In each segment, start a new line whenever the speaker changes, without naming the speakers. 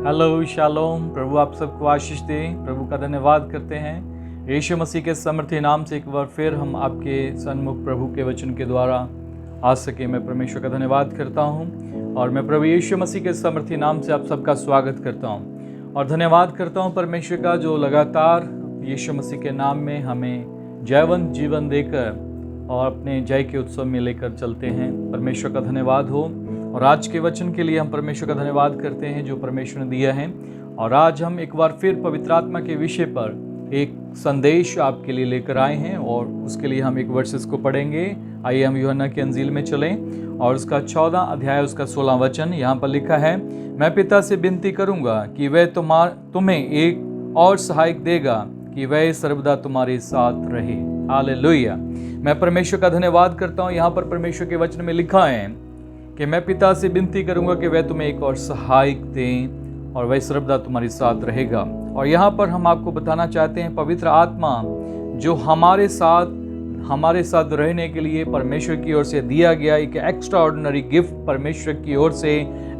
Hello shalom. प्रभु आप सबको आशीष दे। प्रभु का धन्यवाद करते हैं। यीशु मसीह के समर्थी नाम से एक बार फिर हम आपके सन्मुख प्रभु के वचन के द्वारा आ सके। मैं परमेश्वर का धन्यवाद करता हूं और मैं प्रभु यीशु मसीह के समर्थी नाम से आप सबका स्वागत करता हूं और धन्यवाद करता हूं परमेश्वर का, जो लगातार यीशु मसीह के नाम में हमें जयवंत जीवन देकर और अपने जय के उत्सव में लेकर चलते हैं। परमेश्वर का धन्यवाद हो। और आज के वचन के लिए हम परमेश्वर का धन्यवाद करते हैं जो परमेश्वर ने दिया है। और आज हम एक बार फिर पवित्र आत्मा के विषय पर एक संदेश आपके लिए लेकर आए हैं और उसके लिए हम एक वर्सेस को पढ़ेंगे। आइए हम यूहन्ना के अंजील में चलें और उसका 14 अध्याय उसका 16 वचन यहाँ पर लिखा है, मैं पिता से विनती करूँगा कि वह तुम्हें एक और सहायक देगा कि वह सर्वदा तुम्हारे साथ रहे। हालेलुया। मैं परमेश्वर का धन्यवाद करता हूँ। यहाँ पर परमेश्वर के वचन में लिखा है कि मैं पिता से विनती करूंगा कि वह तुम्हें एक और सहायक दें और वह सर्वदा तुम्हारे साथ रहेगा। और यहाँ पर हम आपको बताना चाहते हैं पवित्र आत्मा जो हमारे साथ रहने के लिए परमेश्वर की ओर से दिया गया एक एक्स्ट्रा ऑर्डिनरी गिफ्ट परमेश्वर की ओर से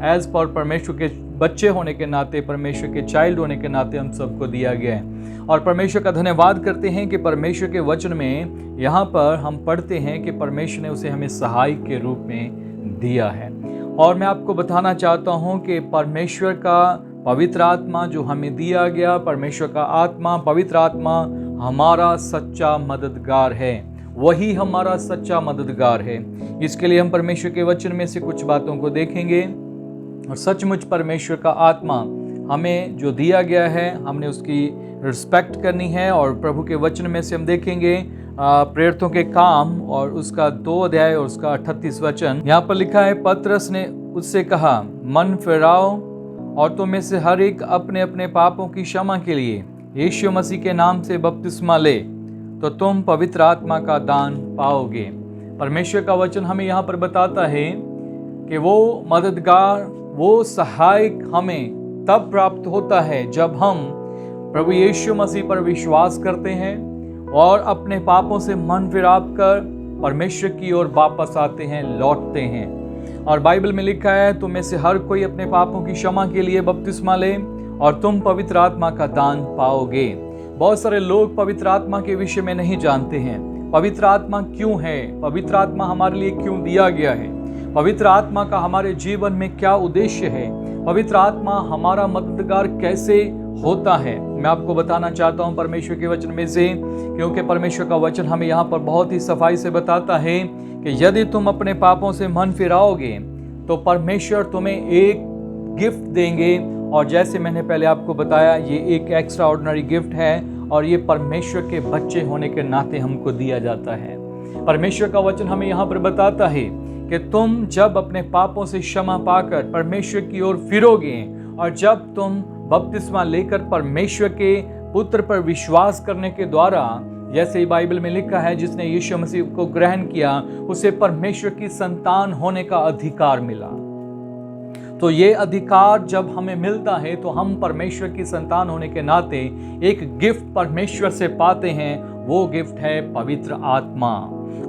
एज पर परमेश्वर के बच्चे होने के नाते, परमेश्वर के चाइल्ड होने के नाते हम सबको दिया गया है। और परमेश्वर का धन्यवाद करते हैं कि परमेश्वर के वचन में यहाँ पर हम पढ़ते हैं कि परमेश्वर ने उसे हमें सहायक के रूप में दिया है। और मैं आपको बताना चाहता हूं कि परमेश्वर का पवित्र आत्मा जो हमें दिया गया, परमेश्वर का आत्मा, पवित्र आत्मा हमारा सच्चा मददगार है। वही हमारा सच्चा मददगार है। इसके लिए हम परमेश्वर के वचन में से कुछ बातों को देखेंगे। और सचमुच परमेश्वर का आत्मा हमें जो दिया गया है, हमने उसकी रिस्पेक्ट करनी है। और प्रभु के वचन में से हम देखेंगे प्रेरितों के काम और उसका 2 अध्याय और उसका 38 वचन। यहाँ पर लिखा है, पतरस ने उससे कहा, मन फिराओ और तुम में से हर एक अपने अपने पापों की क्षमा के लिए यीशु मसीह के नाम से बपतिस्मा ले, तो तुम पवित्र आत्मा का दान पाओगे। परमेश्वर का वचन हमें यहाँ पर बताता है कि वो मददगार, वो सहायक हमें तब प्राप्त होता है जब हम प्रभु यीशु मसीह पर विश्वास करते हैं और अपने पापों से मन फिराव कर परमेश्वर की ओर वापस आते हैं, लौटते हैं। और बाइबल में लिखा है, तुम में से हर कोई अपने पापों की क्षमा के लिए बपतिस्मा ले और तुम पवित्र आत्मा का दान पाओगे। बहुत सारे लोग पवित्र आत्मा के विषय में नहीं जानते हैं। पवित्र आत्मा क्यों है, पवित्र आत्मा हमारे लिए क्यों दिया गया है, पवित्र आत्मा का हमारे जीवन में क्या उद्देश्य है, पवित्र आत्मा हमारा मददगार कैसे होता है। मैं आपको बताना चाहता हूं परमेश्वर के वचन में से, क्योंकि परमेश्वर का वचन हमें यहाँ पर बहुत ही सफाई से बताता है कि यदि तुम अपने पापों से मन फिराओगे तो परमेश्वर तुम्हें एक गिफ्ट देंगे। और जैसे मैंने पहले आपको बताया, ये एक एक्स्ट्रा ऑर्डिनरी गिफ्ट है और ये परमेश्वर के बच्चे होने के नाते हमको दिया जाता है। परमेश्वर का वचन हमें यहाँ पर बताता है कि तुम जब अपने पापों से क्षमा पाकर परमेश्वर की ओर फिरोगे और जब तुम बपतिस्मा लेकर परमेश्वर के पुत्र पर विश्वास करने के द्वारा, जैसे बाइबल में लिखा है, जिसने यीशु मसीह को ग्रहण किया उसे परमेश्वर की संतान होने का अधिकार मिला। तो ये अधिकार जब हमें मिलता है तो हम परमेश्वर की संतान होने के नाते एक गिफ्ट परमेश्वर से पाते हैं। वो गिफ्ट है पवित्र आत्मा।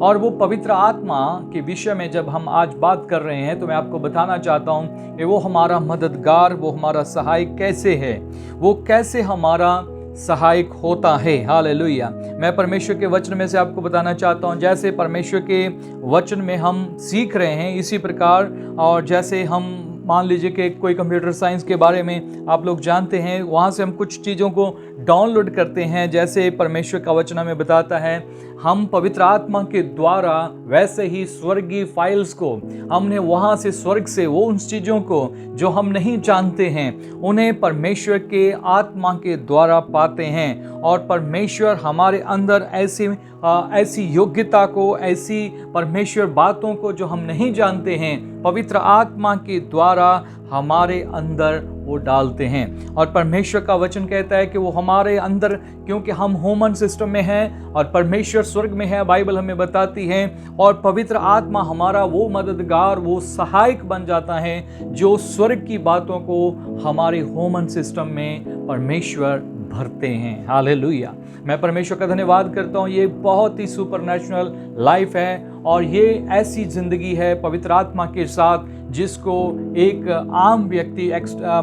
और वो पवित्र आत्मा के विषय में जब हम आज बात कर रहे हैं तो मैं आपको बताना चाहता हूं कि वो हमारा मददगार, वो हमारा सहायक कैसे है, वो कैसे हमारा सहायक होता है। हालेलुया। मैं परमेश्वर के वचन में से आपको बताना चाहता हूं, जैसे परमेश्वर के वचन में हम सीख रहे हैं इसी प्रकार, और जैसे हम मान लीजिए कि कोई कंप्यूटर साइंस के बारे में आप लोग जानते हैं, वहाँ से हम कुछ चीज़ों को डाउनलोड करते हैं। जैसे परमेश्वर का वचन हमें बताता है, हम पवित्र आत्मा के द्वारा वैसे ही स्वर्गीय फाइल्स को हमने वहाँ से, स्वर्ग से, वो उन चीज़ों को जो हम नहीं जानते हैं उन्हें परमेश्वर के आत्मा के द्वारा पाते हैं। और परमेश्वर हमारे अंदर ऐसी योग्यता को, ऐसी परमेश्वर बातों को जो हम नहीं जानते हैं, पवित्र आत्मा के द्वारा हमारे अंदर वो डालते हैं। और परमेश्वर का वचन कहता है कि वो हमारे अंदर, क्योंकि हम ह्यूमन सिस्टम में हैं और परमेश्वर स्वर्ग में है, बाइबल हमें बताती है। और पवित्र आत्मा हमारा वो मददगार, वो सहायक बन जाता है जो स्वर्ग की बातों को हमारे ह्यूमन सिस्टम में परमेश्वर भरते हैं। हालेलुया। मैं परमेश्वर का धन्यवाद करता हूँ। ये बहुत ही सुपरनैचुरल लाइफ है और ये ऐसी जिंदगी है पवित्र आत्मा के साथ जिसको एक आम व्यक्ति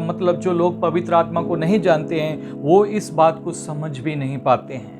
मतलब जो लोग पवित्र आत्मा को नहीं जानते हैं वो इस बात को समझ भी नहीं पाते हैं,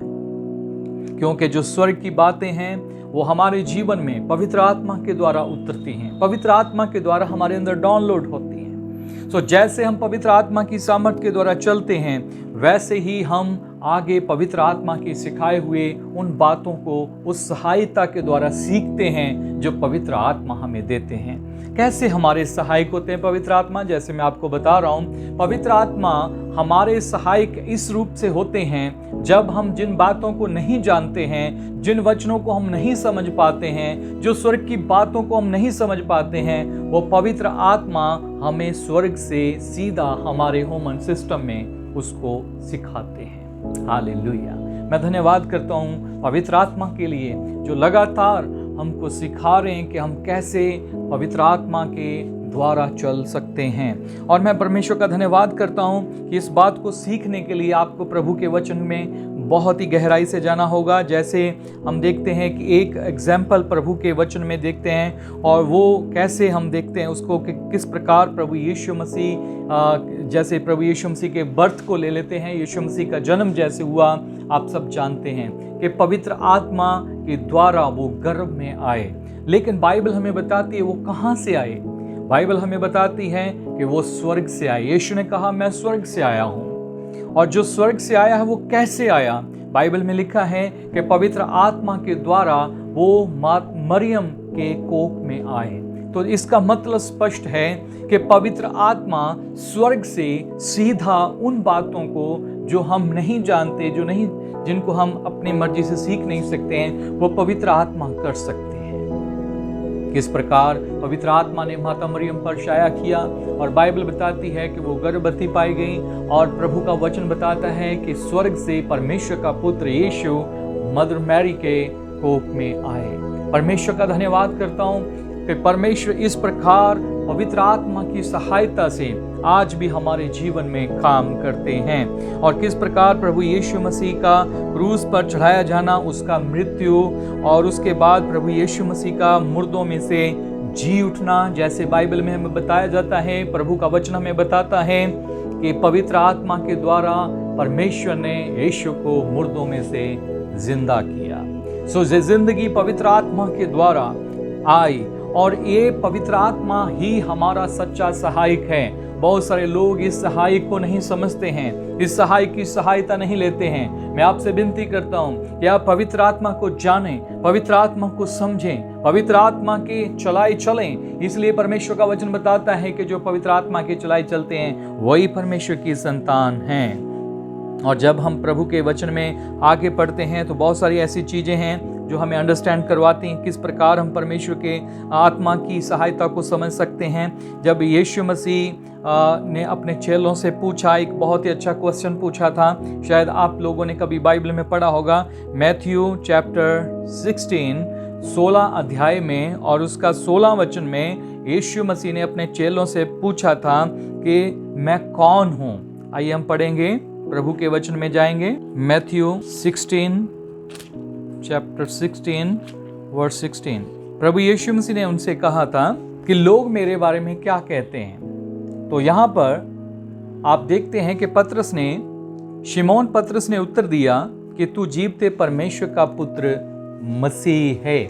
क्योंकि जो स्वर्ग की बातें हैं वो हमारे जीवन में पवित्र आत्मा के द्वारा उतरती हैं, पवित्र आत्मा के द्वारा हमारे अंदर डाउनलोड होती हैं। सो जैसे हम पवित्र आत्मा की सामर्थ्य के द्वारा चलते हैं वैसे ही हम आगे पवित्र आत्मा के सिखाए हुए उन बातों को उस सहायता के द्वारा सीखते हैं जो पवित्र आत्मा हमें देते हैं। कैसे हमारे सहायक होते हैं पवित्र आत्मा? जैसे मैं आपको बता रहा हूँ, पवित्र आत्मा हमारे सहायक इस रूप से होते हैं जब हम जिन बातों को नहीं जानते हैं, जिन वचनों को हम नहीं समझ पाते हैं, जो स्वर्ग की बातों को हम नहीं समझ पाते हैं, वो पवित्र आत्मा हमें स्वर्ग से सीधा हमारे ह्यूमन सिस्टम में उसको सिखाते हैं। हालेलुया। मैं धन्यवाद करता हूँ पवित्र आत्मा के लिए जो लगातार हमको सिखा रहे हैं कि हम कैसे पवित्र आत्मा के द्वारा चल सकते हैं। और मैं परमेश्वर का धन्यवाद करता हूँ कि इस बात को सीखने के लिए आपको प्रभु के वचन में बहुत ही गहराई से जाना होगा। जैसे हम देखते हैं कि एक एग्जाम्पल प्रभु के वचन में देखते हैं और वो कैसे हम देखते हैं उसको कि किस प्रकार प्रभु यीशु मसीह जैसे प्रभु यीशु मसीह के बर्थ को ले लेते हैं। यीशु मसीह का जन्म जैसे हुआ आप सब जानते हैं कि पवित्र आत्मा के द्वारा वो गर्भ में आए, लेकिन बाइबल हमें बताती है वो कहाँ से आए। बाइबल हमें बताती है कि वो स्वर्ग से आए। यीशु ने कहा मैं स्वर्ग से आया हूँ, और जो स्वर्ग से आया है वो कैसे आया? बाइबल में लिखा है कि पवित्र आत्मा के द्वारा वो मरियम के कोख में आए। तो इसका मतलब स्पष्ट है कि पवित्र आत्मा स्वर्ग से सीधा उन बातों को जो हम नहीं जानते, जिनको हम अपनी मर्जी से सीख नहीं सकते हैं, वो पवित्र आत्मा कर सकते हैं। किस प्रकार पवित्र आत्मा ने माता मरियम पर छाया किया, और बाइबल बताती है कि वो गर्भवती पाई गई, और प्रभु का वचन बताता है कि स्वर्ग से परमेश्वर का पुत्र यीशु मदर मैरी के कोख में आए। परमेश्वर का धन्यवाद करता हूँ कि परमेश्वर इस प्रकार पवित्र आत्मा की सहायता से आज भी हमारे जीवन में काम करते हैं। और किस प्रकार प्रभु यीशु मसीह का क्रूस पर चढ़ाया जाना, उसका मृत्यु, और उसके बाद प्रभु यीशु मसीह का मुर्दों में से जी उठना, जैसे बाइबल में हमें बताया जाता है, प्रभु का वचन हमें बताता है कि पवित्र आत्मा के द्वारा परमेश्वर ने यीशु को मुर्दों में से जिंदा किया। सो जिंदगी पवित्र आत्मा के द्वारा आई, और ये पवित्र आत्मा ही हमारा सच्चा सहायक है। बहुत सारे लोग इस सहायक को नहीं समझते हैं, इस सहायक की सहायता नहीं लेते हैं। मैं आपसे विनती करता हूँ कि आप पवित्र आत्मा को जानें, पवित्र आत्मा को समझें, पवित्र आत्मा के चलाए चलें। इसलिए परमेश्वर का वचन बताता है कि जो पवित्र आत्मा के चलाए चलते हैं वही परमेश्वर की संतान हैं। और जब हम प्रभु के वचन में आगे पढ़ते हैं तो बहुत सारी ऐसी चीज़ें हैं जो हमें अंडरस्टैंड करवाती हैं किस प्रकार हम परमेश्वर के आत्मा की सहायता को समझ सकते हैं। जब यीशु मसीह ने अपने चेलों से पूछा, एक बहुत ही अच्छा क्वेश्चन पूछा था, शायद आप लोगों ने कभी बाइबल में पढ़ा होगा, मैथ्यू चैप्टर 16 अध्याय में और उसका 16 वचन में यीशु मसीह ने अपने चेलों से पूछा था कि मैं कौन हूँ। आइए हम पढ़ेंगे, प्रभु के वचन में जाएंगे। Matthew chapter 16 verse 16। प्रभु यीशु मसीह ने उनसे कहा था कि लोग मेरे बारे में क्या कहते हैं। तो यहाँ पर आप देखते हैं कि शिमोन पतरस ने उत्तर दिया कि तू जीवते परमेश्वर का पुत्र मसीह है।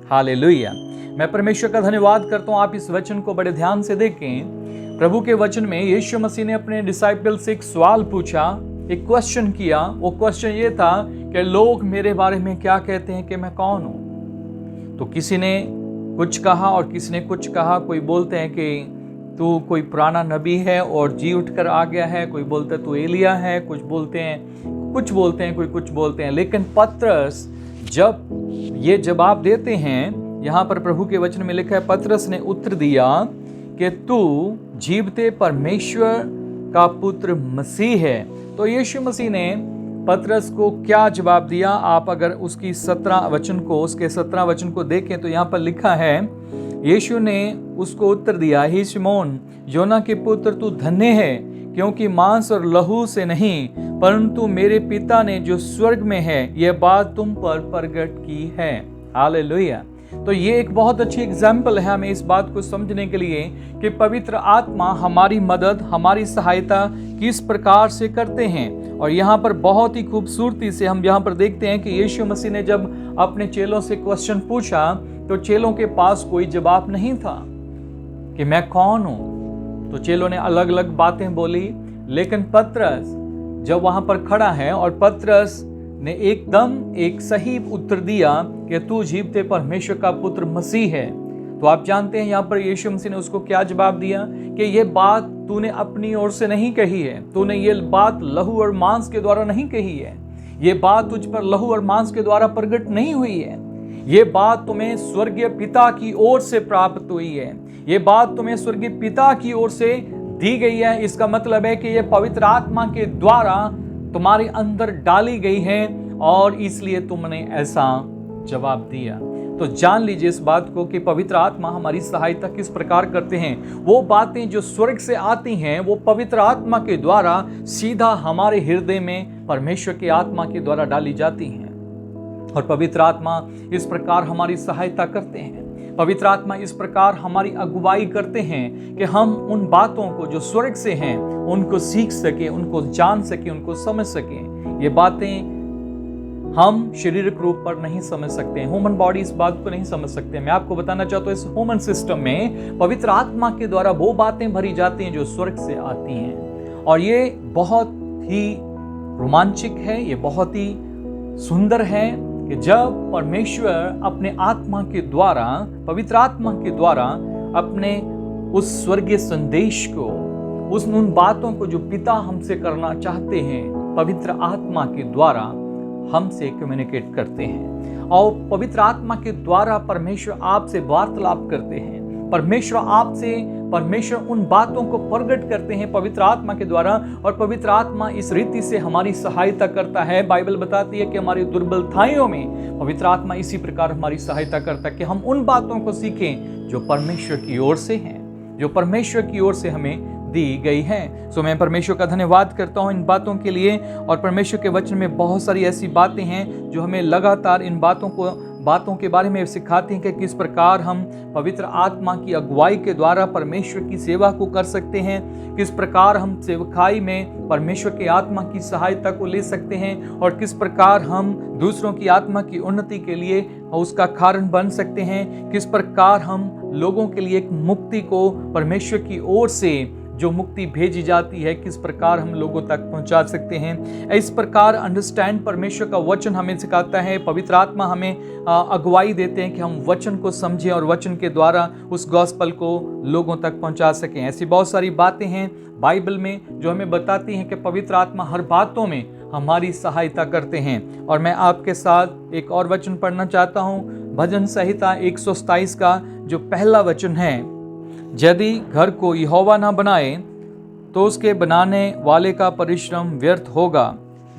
हालेलुया। मैं परमेश्वर का धन्यवाद करता हूँ। आप इस वचन को बड़े ध्यान से देखें। प्रभु के वचन में यीशु मसीह ने अपने डिसाइपल से एक सवाल पूछा, एक क्वेश्चन किया। वो क्वेश्चन ये था कि लोग मेरे बारे में क्या कहते हैं कि मैं कौन हूँ। तो किसी ने कुछ कहा और किसी ने कुछ कहा। कोई बोलते हैं कि तू कोई पुराना नबी है और जी उठकर आ गया है, कोई बोलता है तू एलिया है, कुछ बोलते हैं कोई कुछ बोलते हैं। लेकिन पतरस जब ये जवाब देते हैं, यहाँ पर प्रभु के वचन में लिखा है, पतरस ने उत्तर दिया कि तू जीवते परमेश्वर का पुत्र मसीह है। तो यीशु मसीह ने पतरस को क्या जवाब दिया? आप अगर उसके 17 वचन को देखें तो यहाँ पर लिखा है, यीशु ने उसको उत्तर दिया, हे शिमोन योना के पुत्र, तू धन्य है क्योंकि मांस और लहू से नहीं परंतु मेरे पिता ने जो स्वर्ग में है यह बात तुम पर प्रकट की है। हालेलुया। तो ये एक बहुत अच्छी एग्जाम्पल है हमें इस बात को समझने के लिए कि पवित्र आत्मा हमारी मदद, हमारी सहायता किस प्रकार से करते हैं। और यहाँ पर बहुत ही खूबसूरती से हम यहाँ पर देखते हैं कि यीशु मसीह ने जब अपने चेलों से क्वेश्चन पूछा तो चेलों के पास कोई जवाब नहीं था कि मैं कौन हूँ। तो चेलों ने अलग अलग बातें बोली, लेकिन पतरस जब वहां पर खड़ा है और पतरस ने एकदम एक सही उत्तर दिया कि तू जीवते परमेश्वर का पुत्र मसीह है। तो आप जानते हैं यहाँ पर यीशु मसीह ने उसको क्या जवाब दिया कि ये बात तूने अपनी ओर से नहीं कही है, तूने ये बात लहू और मांस के द्वारा नहीं कही है, ये बात तुझ पर लहू और मांस के द्वारा प्रकट नहीं हुई है, ये बात तुम्हें स्वर्गीय पिता की ओर से प्राप्त हुई है, ये बात तुम्हें स्वर्गीय पिता की ओर से दी गई है। इसका मतलब है कि ये पवित्र आत्मा के द्वारा तुम्हारे अंदर डाली गई है और इसलिए तुमने ऐसा जवाब दिया। तो जान लीजिए इस बात को कि पवित्र आत्मा हमारी सहायता किस प्रकार करते हैं। वो बातें जो स्वर्ग से आती हैं वो पवित्र आत्मा के द्वारा सीधा हमारे हृदय में परमेश्वर की आत्मा के द्वारा डाली जाती हैं और पवित्र आत्मा इस प्रकार हमारी सहायता करते हैं। पवित्र आत्मा इस प्रकार हमारी अगुवाई करते हैं कि हम उन बातों को जो स्वर्ग से हैं उनको सीख सके, उनको जान सके, उनको समझ सके। ये बातें हम शारीरिक रूप पर नहीं समझ सकते हैं, ह्यूमन बॉडी इस बात को नहीं समझ सकते। मैं आपको बताना चाहता हूँ इस ह्यूमन सिस्टम में पवित्र आत्मा के द्वारा वो बातें भरी जाती हैं जो स्वर्ग से आती हैं और ये बहुत ही रोमांचक है, ये बहुत ही सुंदर है कि जब परमेश्वर अपने आत्मा के द्वारा, पवित्र आत्मा के द्वारा अपने उस स्वर्गीय संदेश को, उन बातों को जो पिता हमसे करना चाहते हैं, पवित्र आत्मा के द्वारा हमसे कम्युनिकेट करते हैं। और पवित्र आत्मा के द्वारा परमेश्वर आपसे वार्तालाप करते हैं, परमेश्वर उन बातों को प्रकट करते हैं पवित्र आत्मा के द्वारा और पवित्र आत्मा इस रीति से हमारी सहायता करता है। बाइबल बताती है कि हमारी दुर्बलताओं में पवित्र आत्मा इसी प्रकार हमारी सहायता करता है कि हम उन बातों को सीखें जो परमेश्वर की ओर से हैं, जो परमेश्वर की ओर से हमें दी गई है। सो मैं परमेश्वर का धन्यवाद करता हूँ इन बातों के लिए। और परमेश्वर के वचन में बहुत सारी ऐसी बातें हैं जो हमें लगातार इन बातों के बारे में सिखाती हैं कि किस प्रकार हम पवित्र आत्मा की अगुवाई के द्वारा परमेश्वर की सेवा को कर सकते हैं, किस प्रकार हम सेवकाई में परमेश्वर की आत्मा की सहायता को ले सकते हैं और किस प्रकार हम दूसरों की आत्मा की उन्नति के लिए उसका कारण बन सकते हैं, किस प्रकार हम लोगों के लिए एक मुक्ति को परमेश्वर की ओर से जो मुक्ति भेजी जाती है किस प्रकार हम लोगों तक पहुंचा सकते हैं। इस प्रकार अंडरस्टैंड परमेश्वर का वचन हमें सिखाता है, पवित्र आत्मा हमें अगुवाई देते हैं कि हम वचन को समझें और वचन के द्वारा उस गॉस्पल को लोगों तक पहुंचा सकें। ऐसी बहुत सारी बातें हैं बाइबल में जो हमें बताती हैं कि पवित्र आत्मा हर बातों में हमारी सहायता करते हैं। और मैं आपके साथ एक और वचन पढ़ना चाहता हूँ, भजन संहिता 127 का जो पहला वचन है, यदि घर को यहोवा ना बनाए तो उसके बनाने वाले का परिश्रम व्यर्थ होगा,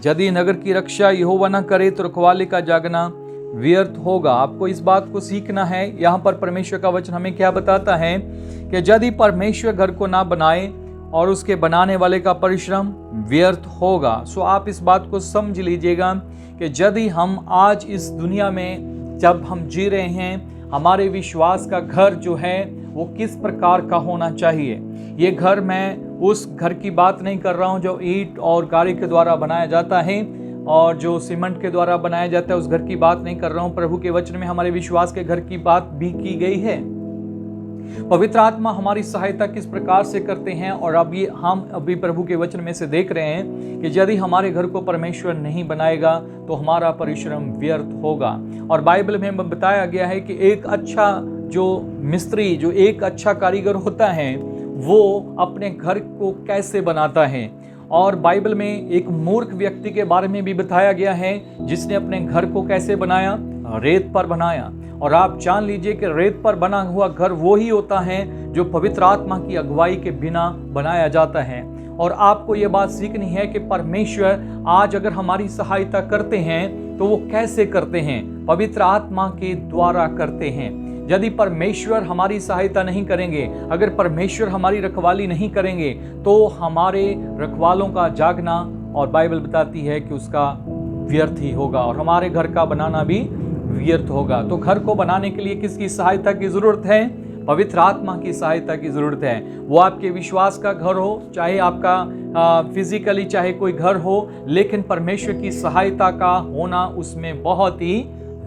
यदि नगर की रक्षा यहोवा ना करे तो रखवाले का जागना व्यर्थ होगा। आपको इस बात को सीखना है। यहाँ पर परमेश्वर का वचन हमें क्या बताता है कि यदि परमेश्वर घर को ना बनाए और उसके बनाने वाले का परिश्रम व्यर्थ होगा। सो आप इस बात को समझ लीजिएगा कि यदि हम आज इस दुनिया में जब हम जी रहे हैं, हमारे विश्वास का घर जो है वो किस प्रकार का होना चाहिए। ये घर, मैं उस घर की बात नहीं कर रहा हूँ जो ईंट और गाड़ी के द्वारा बनाया जाता है और जो सीमेंट के द्वारा बनाया जाता है, उस घर की बात नहीं कर रहा हूँ। प्रभु के वचन में हमारे विश्वास के घर की बात भी की गई है। पवित्र आत्मा हमारी सहायता किस प्रकार से करते हैं और हम अभी प्रभु के वचन में से देख रहे हैं कि यदि हमारे घर को परमेश्वर नहीं बनाएगा तो हमारा परिश्रम व्यर्थ होगा। और बाइबल में बताया गया है कि एक अच्छा जो मिस्त्री, जो एक अच्छा कारीगर होता है, वो अपने घर को कैसे बनाता है। और बाइबल में एक मूर्ख व्यक्ति के बारे में भी बताया गया है जिसने अपने घर को कैसे बनाया, रेत पर बनाया। और आप जान लीजिए कि रेत पर बना हुआ घर वो ही होता है जो पवित्र आत्मा की अगुवाई के बिना बनाया जाता है। और आपको ये बात सीखनी है कि परमेश्वर आज अगर हमारी सहायता करते हैं तो वो कैसे करते हैं, पवित्र आत्मा के द्वारा करते हैं। यदि परमेश्वर हमारी सहायता नहीं करेंगे, अगर परमेश्वर हमारी रखवाली नहीं करेंगे, तो हमारे रखवालों का जागना और बाइबल बताती है कि उसका व्यर्थ ही होगा, और हमारे घर का बनाना भी व्यर्थ होगा। तो घर को बनाने के लिए किसकी सहायता की जरूरत है? पवित्र आत्मा की सहायता की जरूरत है। वो आपके विश्वास का घर हो, चाहे आपका फिजिकली चाहे कोई घर हो, लेकिन परमेश्वर की सहायता का होना उसमें बहुत ही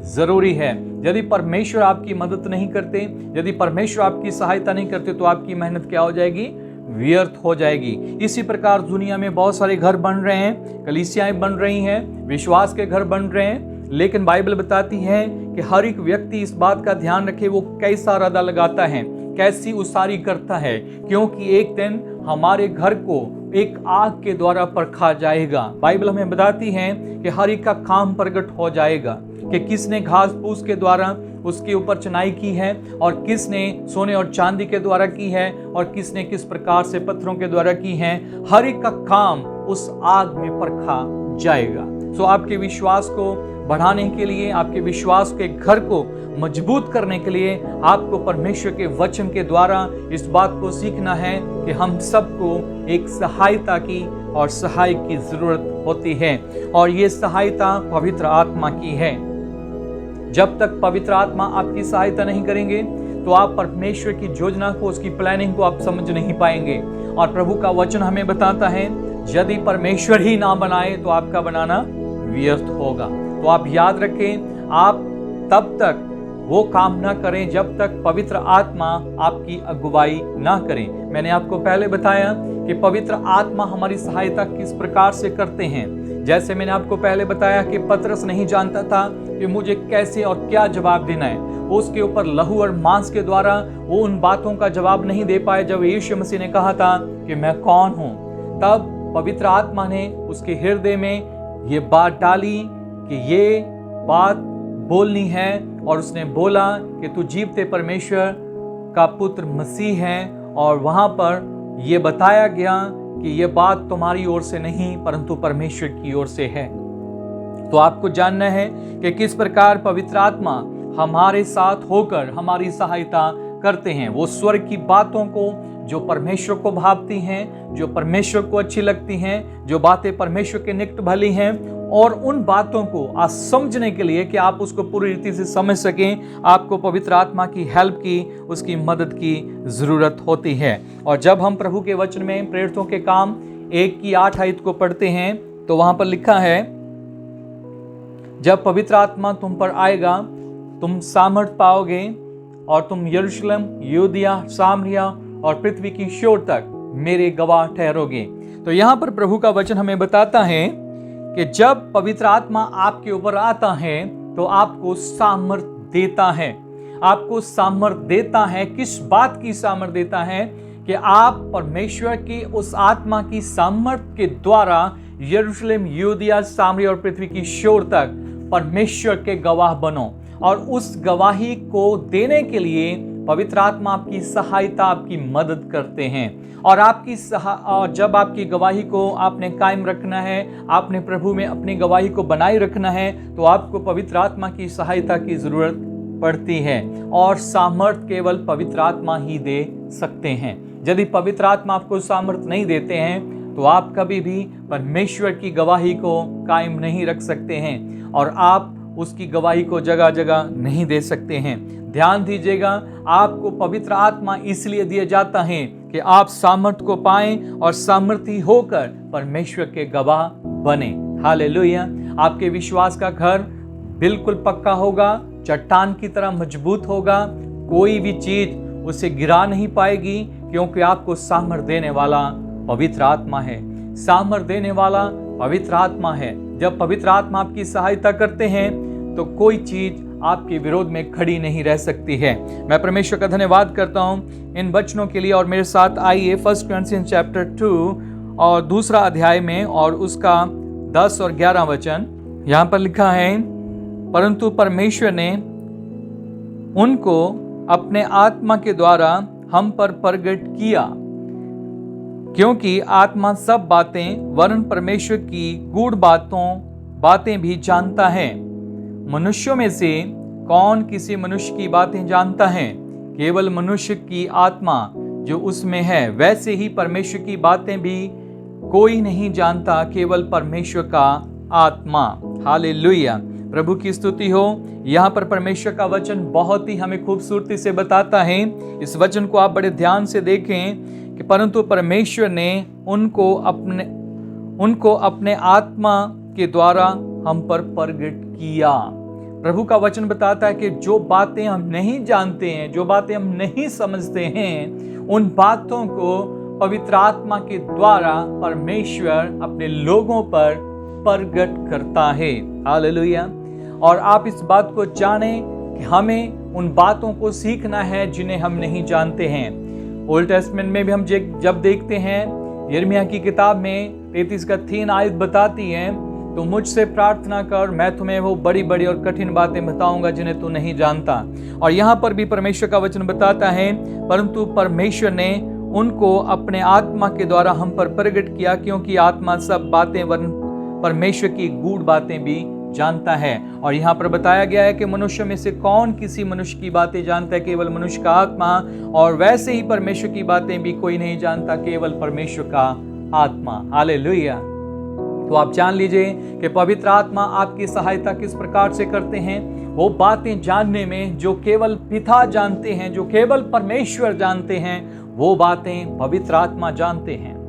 जरूरी है। यदि परमेश्वर आपकी मदद नहीं करते, यदि परमेश्वर आपकी सहायता नहीं करते, तो आपकी मेहनत क्या हो जाएगी? व्यर्थ हो जाएगी। इसी प्रकार दुनिया में बहुत सारे घर बन रहे हैं, कलीसियाएं बन रही हैं, विश्वास के घर बन रहे हैं, लेकिन बाइबल बताती है कि हर एक व्यक्ति इस बात का ध्यान रखे वो कैसा इरादा लगाता है, कैसी उसारी करता है, क्योंकि एक दिन हमारे घर को एक आग के द्वारा परखा जाएगा। बाइबल हमें बताती है कि हर एक का काम प्रकट हो जाएगा कि किसने घास फूस के द्वारा उसके ऊपर चनाई की है, और किसने सोने और चांदी के द्वारा की है, और किसने किस प्रकार से पत्थरों के द्वारा की है। हर एक का काम उस आग में परखा जाएगा। सो आपके विश्वास को बढ़ाने के लिए, आपके विश्वास के घर को मजबूत करने के लिए आपको परमेश्वर के वचन के द्वारा इस बात को सीखना है कि हम सबको एक सहायता की और सहायक की जरूरत होती है, और ये सहायता पवित्र आत्मा की है। जब तक पवित्र आत्मा आपकी सहायता नहीं करेंगे, तो आप परमेश्वर की योजना को, उसकी प्लानिंग को आप समझ नहीं पाएंगे। और प्रभु का वचन हमें बताता है, यदि परमेश्वर ही ना बनाए तो आपका बनाना व्यर्थ होगा। तो आप याद रखें, आप तब तक वो काम ना करें जब तक पवित्र आत्मा आपकी अगुवाई ना करें। मैंने आपको पहले बताया कि पवित्र आत्मा हमारी सहायता किस प्रकार से करते हैं। जैसे मैंने आपको पहले बताया कि पतरस नहीं जानता था कि मुझे कैसे और क्या जवाब देना है। वो उसके ऊपर लहू और मांस के द्वारा वो उन बातों का जवाब नहीं दे पाए जब यीशु मसीह ने कहा था कि मैं कौन हूँ। तब पवित्र आत्मा ने उसके हृदय में ये बात डाली कि ये बात बोलनी है, और उसने बोला कि तू जीवते परमेश्वर का पुत्र मसीह है। और वहां पर यह बताया गया कि यह बात तुम्हारी ओर से नहीं परंतु परमेश्वर की ओर से है। तो आपको जानना है कि किस प्रकार पवित्र आत्मा हमारे साथ होकर हमारी सहायता करते हैं। वो स्वर्ग की बातों को जो परमेश्वर को भावती हैं, जो परमेश्वर को अच्छी लगती हैं, जो बातें परमेश्वर के निकट भली हैं, और उन बातों को आज समझने के लिए कि आप उसको पूरी रीति से समझ सकें, आपको पवित्र आत्मा की हेल्प की, उसकी मदद की जरूरत होती है। और जब हम प्रभु के वचन में प्रेरितों के काम 1:8 को पढ़ते हैं, तो वहां पर लिखा है, जब पवित्र आत्मा तुम पर आएगा तुम सामर्थ पाओगे और तुम यरूशलेम, यहूदिया, सामरिया और पृथ्वी की छोर तक मेरे गवाह ठहरोगे। तो यहाँ पर प्रभु का वचन हमें बताता है कि जब पवित्र आत्मा आपके ऊपर आता है तो आपको सामर्थ देता है। आपको सामर्थ देता है, किस बात की सामर्थ देता है? कि आप परमेश्वर की उस आत्मा की सामर्थ के द्वारा यरूशलेम, यहूदिया, सामरिया और पृथ्वी की छोर तक परमेश्वर के गवाह बनो। और उस गवाही को देने के लिए पवित्र आत्मा आपकी सहायता, आपकी मदद करते हैं। और और जब आपकी गवाही को आपने कायम रखना है, आपने प्रभु में अपनी गवाही को बनाए रखना है, तो आपको पवित्र आत्मा की सहायता की जरूरत पड़ती है। और सामर्थ केवल पवित्र आत्मा ही दे सकते हैं। यदि पवित्र आत्मा आपको सामर्थ नहीं देते हैं तो आप कभी भी परमेश्वर की गवाही को कायम नहीं रख सकते हैं, और आप उसकी गवाही को जगह जगह नहीं दे सकते हैं। ध्यान दीजिएगा, आपको पवित्र आत्मा इसलिए दिया जाता है कि आप सामर्थ को पाएं और सामर्थी होकर परमेश्वर के गवाह बने। हालेलुया। आपके विश्वास का घर बिल्कुल पक्का होगा, चट्टान की तरह मजबूत होगा, कोई भी चीज उसे गिरा नहीं पाएगी, क्योंकि आपको सामर्थ देने वाला पवित्र आत्मा है। सामर्थ देने वाला पवित्र आत्मा है। जब पवित्र आत्मा आपकी सहायता करते हैं तो कोई चीज आपके विरोध में खड़ी नहीं रह सकती है। मैं परमेश्वर का धन्यवाद करता हूं इन वचनों के लिए। और मेरे साथ आइए 1 Corinthians chapter 2 और दूसरा अध्याय में और उसका 10 और 11 वचन। यहां पर लिखा है, परंतु परमेश्वर ने उनको अपने आत्मा के द्वारा हम पर प्रगट किया, क्योंकि आत्मा सब बातें वरन परमेश्वर की गूढ़ बातें भी जानता है। मनुष्यों में से कौन किसी मनुष्य की बातें जानता है? केवल मनुष्य की आत्मा जो उसमें है, वैसे ही परमेश्वर की बातें भी कोई नहीं जानता, केवल परमेश्वर का आत्मा। हालेलुया, प्रभु की स्तुति हो। यहाँ पर परमेश्वर का वचन बहुत ही हमें खूबसूरती से बताता है। इस वचन को आप बड़े ध्यान से देखें कि परंतु परमेश्वर ने उनको अपने आत्मा के द्वारा हम पर प्रगट किया। प्रभु का वचन बताता है कि जो बातें हम नहीं जानते हैं, जो बातें हम नहीं समझते हैं, उन बातों को पवित्र आत्मा के द्वारा परमेश्वर अपने लोगों पर प्रगट करता है। हालेलुया। और आप इस बात को जानें कि हमें उन बातों को सीखना है जिन्हें हम नहीं जानते हैं। ओल्ड टेस्टमेंट में भी हम जब देखते हैं, यिर्मयाह की किताब में 33 का 3 आयत बताती है, तो मुझसे प्रार्थना कर, मैं तुम्हें वो बड़ी बड़ी और कठिन बातें बताऊंगा जिन्हें तू नहीं जानता। और यहाँ पर भी परमेश्वर का वचन बताता है, परंतु परमेश्वर ने उनको अपने आत्मा के द्वारा हम पर प्रगट किया, क्योंकि आत्मा सब बातें वरन परमेश्वर की गूढ़ बातें भी जानता है। और यहाँ पर बताया गया है कि मनुष्य में से कौन किसी मनुष्य की बातें जानता है? केवल मनुष्य का आत्मा। और वैसे ही परमेश्वर की बातें भी कोई नहीं जानता, केवल परमेश्वर का आत्मा। हालेलुया। तो आप जान लीजिए कि पवित्र आत्मा आपकी सहायता किस प्रकार से करते हैं। वो बातें जानने में जो केवल पिता जानते हैं, जो केवल परमेश्वर जानते हैं, वो बातें पवित्र आत्मा जानते हैं।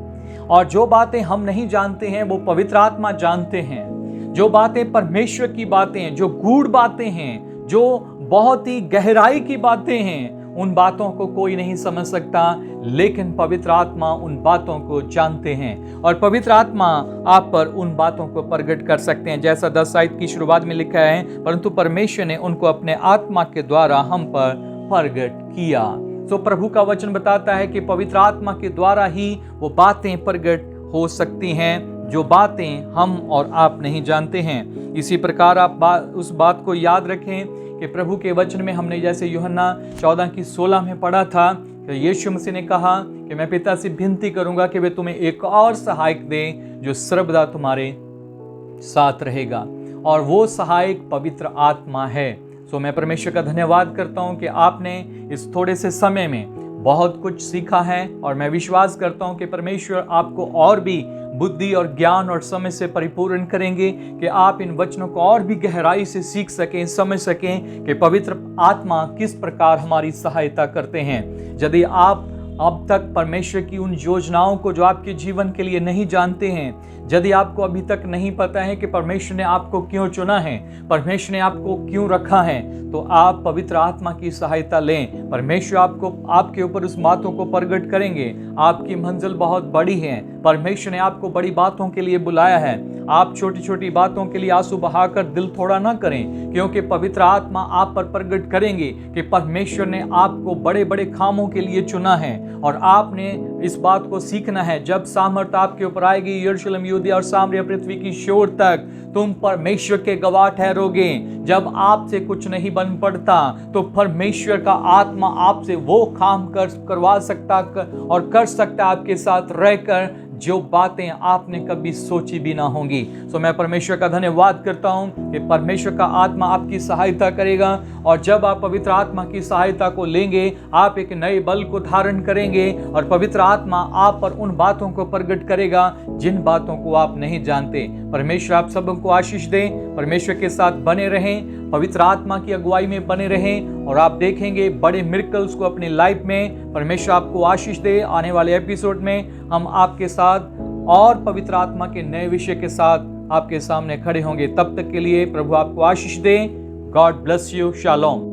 और जो बातें हम नहीं जानते हैं, वो पवित्र आत्मा जानते हैं। जो बातें परमेश्वर की बातें हैं, जो गूढ़ बातें हैं, जो बहुत ही गहराई की बातें हैं, उन बातों को कोई नहीं समझ सकता, लेकिन पवित्र आत्मा उन बातों को जानते हैं। और पवित्र आत्मा आप पर उन बातों को प्रकट कर सकते हैं, जैसा 10 आयत की शुरुआत में लिखा है, परंतु परमेश्वर ने उनको अपने आत्मा के द्वारा हम पर प्रकट किया। तो प्रभु का वचन बताता है कि पवित्र आत्मा के द्वारा ही वो बातें प्रकट हो सकती हैं, जो बातें हम और आप नहीं जानते हैं। इसी प्रकार आप उस बात को याद रखें कि प्रभु के वचन में हमने जैसे यूहन्ना 14 की 16 में पढ़ा था कि यीशु मसीह ने कहा कि मैं पिता से विनती करूंगा कि वे तुम्हें एक और सहायक दें जो सर्वदा तुम्हारे साथ रहेगा, और वो सहायक पवित्र आत्मा है। तो मैं परमेश्वर का धन्यवाद करता हूं कि आपने इस थोड़े से समय में बहुत कुछ सीखा है, और मैं विश्वास करता हूं कि परमेश्वर आपको और भी बुद्धि और ज्ञान और समझ से परिपूर्ण करेंगे कि आप इन वचनों को और भी गहराई से सीख सकें, समझ सकें कि पवित्र आत्मा किस प्रकार हमारी सहायता करते हैं। यदि आप अब तक परमेश्वर की उन योजनाओं को जो आपके जीवन के लिए नहीं जानते हैं, यदि आपको अभी तक नहीं पता है कि परमेश्वर ने आपको क्यों चुना है, परमेश्वर ने आपको क्यों रखा है, तो आप पवित्र आत्मा की सहायता लें। परमेश्वर आपके ऊपर उस बातों को प्रकट करेंगे। आपकी मंजिल बहुत बड़ी है। परमेश्वर ने आपको बड़ी बातों के लिए बुलाया है। आप छोटी छोटी बातों के लिए आंसू बहाकर दिल थोड़ा ना करें, क्योंकि पवित्र आत्मा आप पर प्रकट करेंगे कि परमेश्वर ने आपको बड़े बड़े कामों के लिए चुना है। और आपने इस बात को सीखना है, जब सामर्थ आपके ऊपर आएगी, यरूशलेम, यहूदिया और सामरिया पृथ्वी की छोर तक तुम परमेश्वर के गवाह ठहरोगे। जब आपसे कुछ नहीं बन पड़ता, तो परमेश्वर का आत्मा आपसे वो काम करवा सकता और कर सकता आपके साथ रहकर जो बातें आपने कभी सोची भी ना होंगी। तो मैं परमेश्वर का धन्यवाद करता हूं कि परमेश्वर का आत्मा आपकी सहायता करेगा, और जब आप पवित्र आत्मा की सहायता को लेंगे, आप एक नए बल को धारण करेंगे, और पवित्र आत्मा आप पर उन बातों को प्रकट करेगा जिन बातों को आप नहीं जानते। परमेश्वर आप सबको आशीष दें। परमेश्वर के साथ बने रहें, पवित्र आत्मा की अगुवाई में बने रहें, और आप देखेंगे बड़े मिरेकल्स को अपनी लाइफ में। परमेश्वर आपको आशीष दे। आने वाले एपिसोड में हम आपके साथ और पवित्र आत्मा के नए विषय के साथ आपके सामने खड़े होंगे। तब तक के लिए प्रभु आपको आशीष दे। God bless you. शालोम।